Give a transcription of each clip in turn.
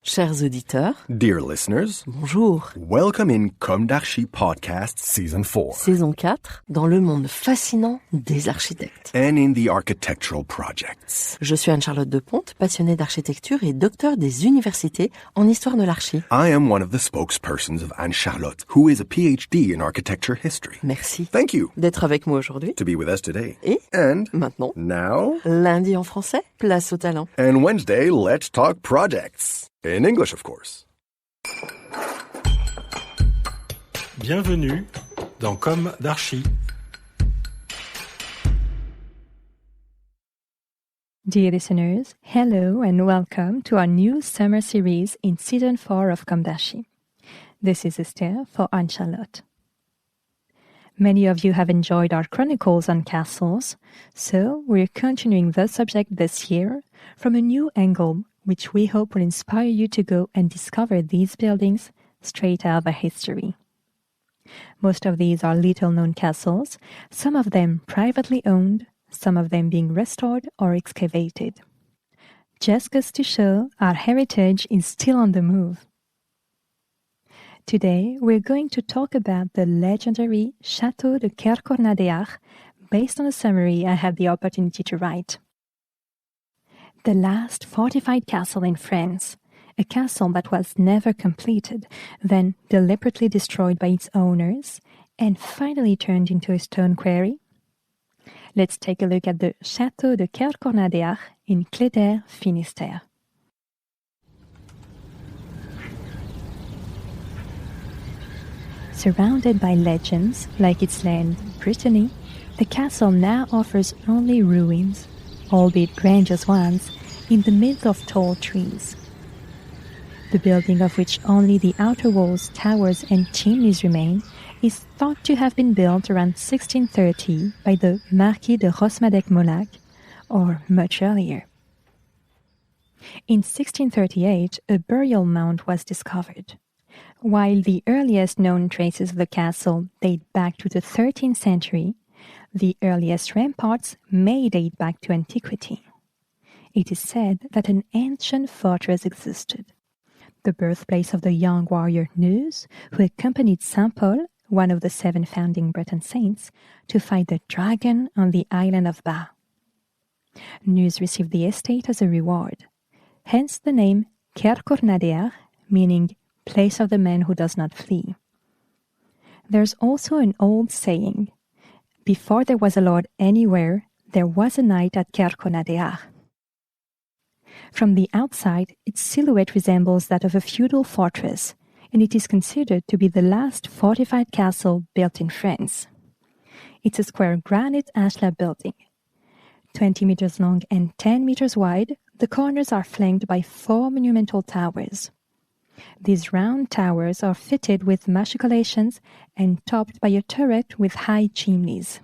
Chers auditeurs, Dear listeners, bonjour. welcome in comdarchipodcast Season 4 Saison 4, dans le monde fascinant des architectes. and in the architectural projects. Je suis Anne-Charlotte Deponte, passionnée d'architecture et docteur des universités en histoire de l'archi. I am one of the spokespersons of Anne-Charlotte, who is a PhD in architecture history. Merci Thank you d'être avec moi aujourd'hui. to be with us today. Et And maintenant, now, lundi en français, place au talent. and Wednesday, let's talk projects. In English, of course. Bienvenue dans Comme d'Archi. Dear listeners, hello and welcome to our new summer series in Season 4 of comdarchipodcast. This is Esther for Anne-Charlotte. Many of you have enjoyed our chronicles on castles, so we're continuing the subject this year from a new angle, which we hope will inspire you to go and discover these buildings straight out of their history. Most of these are little-known castles, some of them privately owned, some of them being restored or excavated. Just goes to show our heritage is still on the move. Today, we're going to talk about the legendary Chateaudekergournadeac'h, based on a summary I had the opportunity to write. The last fortified castle in France, a castle that was never completed, then deliberately destroyed by its owners, and finally turned into a stone quarry. Let's take a look at the Chateaudekergournadeac'h in Cléder, Finistère. Surrounded by legends, like its land, Brittany, the castle now offers only ruins, albeit grandiose ones, in the midst of tall trees. The building, of which only the outer walls, towers, and chimneys remain, is thought to have been built around 1630 by the Marquis de Roscoff, or much earlier. In 1638, a burial mound was discovered. While the earliest known traces of the castle date back to the 13th century, the earliest ramparts may date back to antiquity. It is said that an ancient fortress existed, the birthplace of the young warrior Rebours, who accompanied Saint Paul, one of the 7 founding Breton saints, to fight the dragon on the island of Bas. Rebours received the estate as a reward, hence the name Kergournadeac'h, meaning place of the man who does not flee. There's also an old saying, before there was a lord anywhere, there was a knight at Kergournadeac'h. From the outside, its silhouette resembles that of a feudal fortress, and it is considered to be the last fortified castle built in France. It's a square granite ashlar building. 20 meters long and 10 meters wide, the corners are flanked by 4 monumental towers. These round towers are fitted with machicolations and topped by a turret with high chimneys.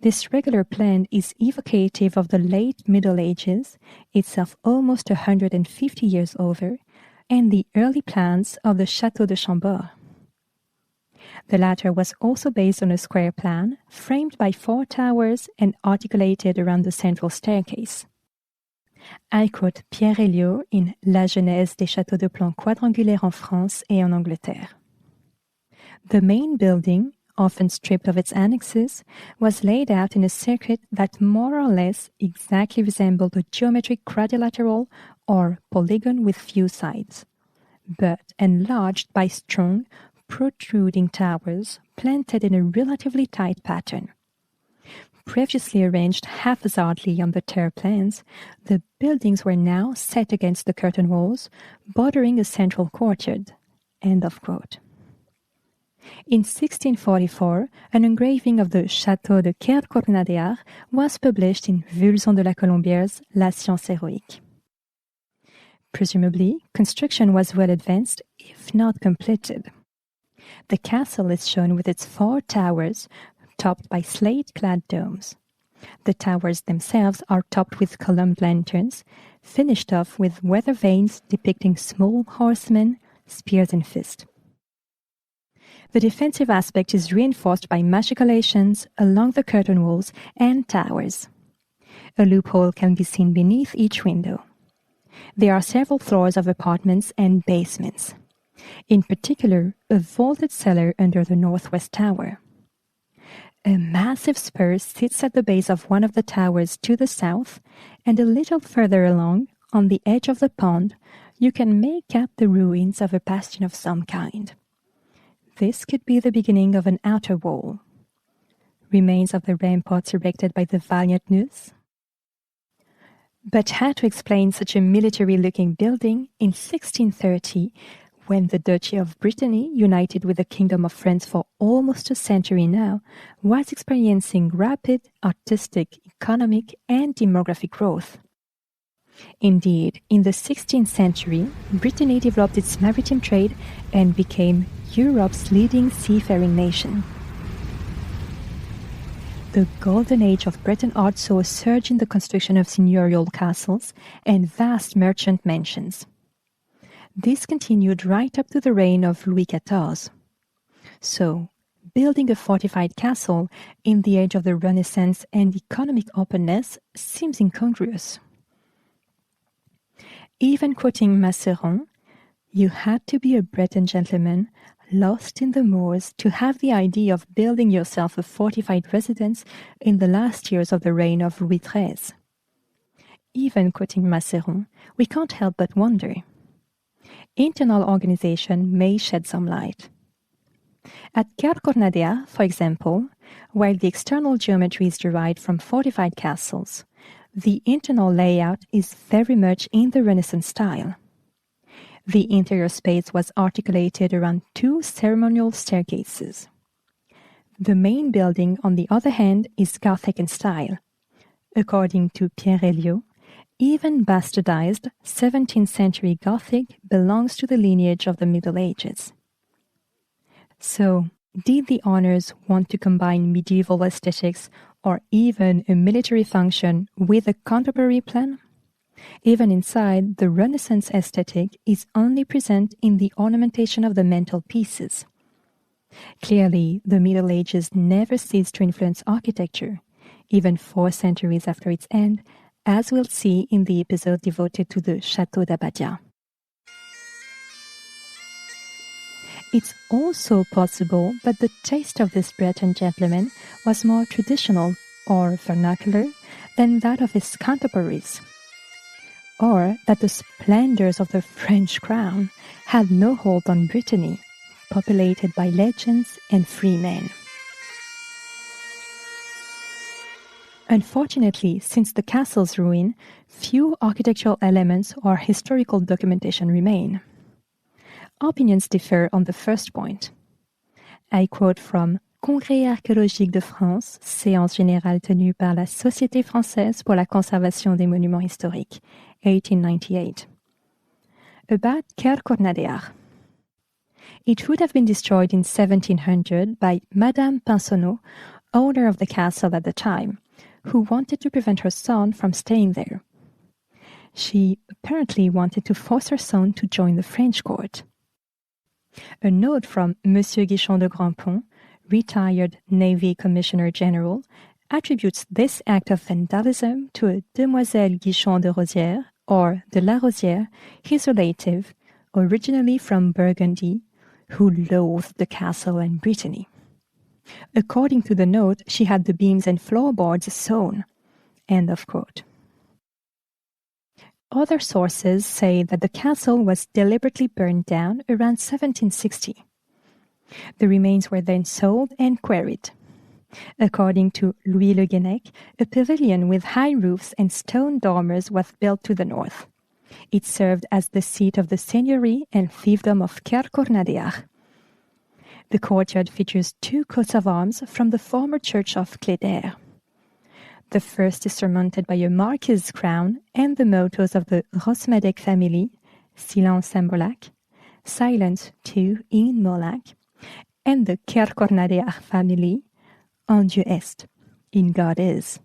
This regular plan is evocative of the late Middle Ages, itself almost 150 years over, and the early plans of the Château de Chambord. The latter was also based on a square plan, framed by 4 towers and articulated around the central staircase. I quote Pierre Eliot in La genèse des châteaux de plan quadrangulaires en France et en Angleterre. The main building, often stripped of its annexes, was laid out in a circuit that more or less exactly resembled a geometric quadrilateral or polygon with few sides, but enlarged by strong, protruding towers planted in a relatively tight pattern. Previously arranged haphazardly on the terre plans, the buildings were now set against the curtain walls, bordering a central courtyard. End of quote. In 1644, an engraving of the Chateaudekergournadeac'h was published in Vulson de la Colombière's La Science Héroïque. Presumably, construction was well advanced, if not completed. The castle is shown with its 4 towers, topped by slate-clad domes. The towers themselves are topped with columned lanterns, finished off with weather vanes depicting small horsemen, spears and fists. The defensive aspect is reinforced by machicolations along the curtain walls and towers. A loophole can be seen beneath each window. There are several floors of apartments and basements. In particular, a vaulted cellar under the northwest tower. A massive spur sits at the base of one of the towers to the south, and a little further along, on the edge of the pond, you can make out the ruins of a bastion of some kind. This could be the beginning of an outer wall. Remains of the ramparts erected by the valiant Nuss. But how to explain such a military-looking building in 1630, when the Duchy of Brittany, united with the Kingdom of France for almost a century now, was experiencing rapid artistic, economic, and demographic growth? Indeed, in the 16th century, Brittany developed its maritime trade and became Europe's leading seafaring nation. The golden age of Breton art saw a surge in the construction of seigneurial castles and vast merchant mansions. This continued right up to the reign of Louis XIV. So, building a fortified castle in the age of the Renaissance and economic openness seems incongruous. Even quoting Maceron, you had to be a Breton gentleman lost in the moors to have the idea of building yourself a fortified residence in the last years of the reign of Louis XIII. Even quoting Maceron, we can't help but wonder. Internal organization may shed some light. At Kergournadeac'h, for example, while the external geometry is derived from fortified castles, the internal layout is very much in the Renaissance style. The interior space was articulated around two ceremonial staircases. The main building, on the other hand, is Gothic in style. According to Pierre Eliot, even bastardized 17th century Gothic belongs to the lineage of the Middle Ages. So, did the owners want to combine medieval aesthetics or even a military function with a contemporary plan? Even inside, the Renaissance aesthetic is only present in the ornamentation of the mantelpieces. Clearly, the Middle Ages never ceased to influence architecture, even 4 centuries after its end, as we'll see in the episode devoted to the chateaudekergournadeac'h. It's also possible that the taste of this Breton gentleman was more traditional or vernacular than that of his contemporaries, or that the splendors of the French crown had no hold on Brittany, populated by legends and free men. Unfortunately, since the castle's ruin, few architectural elements or historical documentation remain. Opinions differ on the first point. I quote from Congrès archéologique de France, séance générale tenue par la Société française pour la conservation des monuments historiques, 1898. About Kergournadeac'h. It would have been destroyed in 1700 by Madame Pinsonneau, owner of the castle at the time, who wanted to prevent her son from staying there. She apparently wanted to force her son to join the French court. A note from Monsieur Guichon de Grandpont, retired Navy Commissioner General, attributes this act of vandalism to a Demoiselle Guichon de Rosière, or de la Rosière, his relative, originally from Burgundy, who loathed the castle and Brittany. According to the note, she had the beams and floorboards sewn. End of quote. Other sources say that the castle was deliberately burned down around 1760. The remains were then sold and quarried. According to Louis Le Guenec, a pavilion with high roofs and stone dormers was built to the north. It served as the seat of the seigneury and fiefdom of Kergournadeac'h. The courtyard features 2 coats of arms from the former church of Cléder. The first is surmounted by a marquis's crown and the mottos of the Roscoff family, Silence en Molac, Silence too in Molac, and the Kergournadeac'h family, En Dieu est, in God is.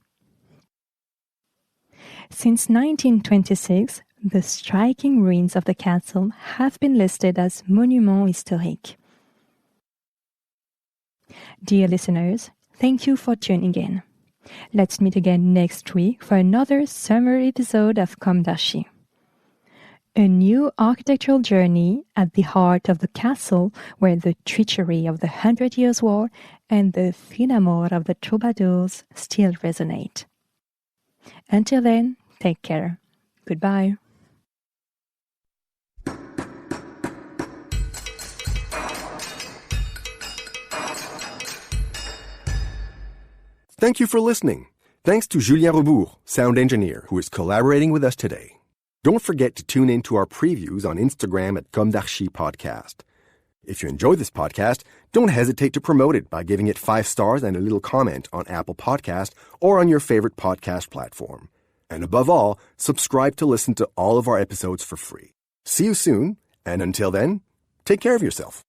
Since 1926, the striking ruins of the castle have been listed as monuments historiques. Dear listeners, thank you for tuning in. Let's meet again next week for another summer episode of comdarchipodcast. A new architectural journey at the heart of the castle where the treachery of the 100 Years' War and the fin amour of the troubadours still resonate. Until then, take care. Goodbye. Thank you for listening. Thanks to Julien Rebours, sound engineer, who is collaborating with us today. Don't forget to tune in to our previews on Instagram at comdarchipodcast. If you enjoy this podcast, don't hesitate to promote it by giving it 5 stars and a little comment on Apple Podcast or on your favorite podcast platform. And above all, subscribe to listen to all of our episodes for free. See you soon, and until then, take care of yourself.